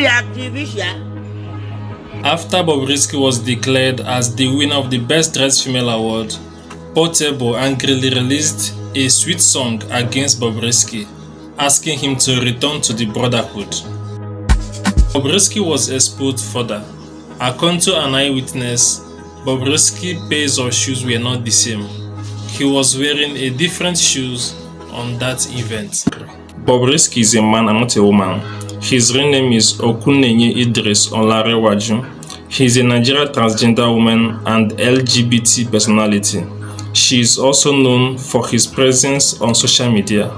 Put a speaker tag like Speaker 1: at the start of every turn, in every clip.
Speaker 1: be artificial.
Speaker 2: After Bobrisky was declared as the winner of the Best Dressed Female Award, Portable angrily released a sweet song against Bobrisky, asking him to return to the brotherhood. Bobrisky was exposed further. According to an eyewitness, Bobrisky's pairs of shoes were not the same. He was wearing a different shoes on that event. Bobrisky is a man and not a woman. His real name is Okuneye Idris olanrewaju. He is a Nigerian transgender woman and LGBT personality. She is also known for his presence on social media.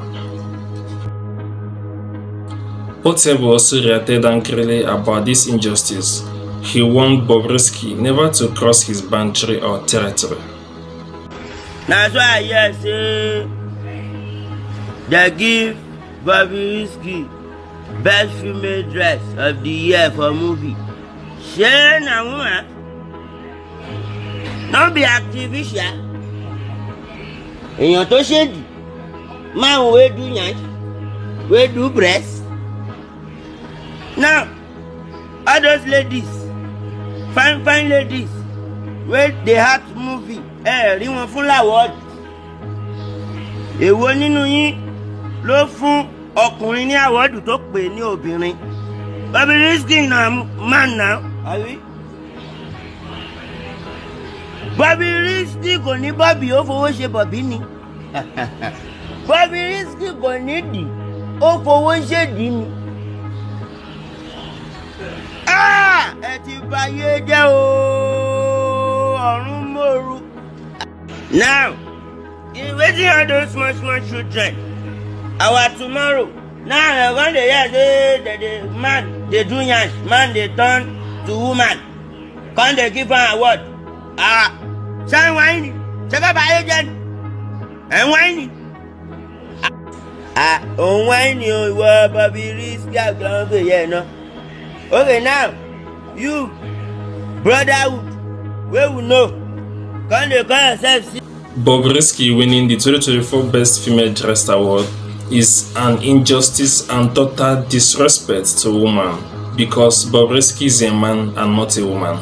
Speaker 2: Portable also reacted angrily about this injustice. He warned Bobrisky never to cross his boundary or territory.
Speaker 1: That's why I say they give Bobrisky Best Female Dress of the Year for movie. Shey na woman, no be artificial. Èèyàn tó ṣèdì, man wey do yansh, wey do breast. Now, all those ladies, fine ladies, wey dey act movie, rí wọn fún award. Èwo nínú yín ló fún ọkùnrin ní award tó pè ní obìnrin? Bobrisky na man now, àbí? Bobrisky kò ní Bobby ó fowó ṣe Bobby ni. Bobrisky kò ní dì ó fowó ṣe dì ni. Ẹ ti báyé jẹ́ o, ọ̀run mòru. Now, wetin all those small children? Our tomorrow. Now they're going to hear say the man they do yansh, man they turn to woman. Can't they give her award? Say whiny, check up my agent. And whiny. Whiny, oh, Bobrisky, yeah, no. Okay, now, you, brotherhood, where we know, can't they call yourself?
Speaker 2: Bobrisky winning the 2024 Best Female Dressed Award is an injustice and total disrespect to women because Bobrisky is a man and not a woman.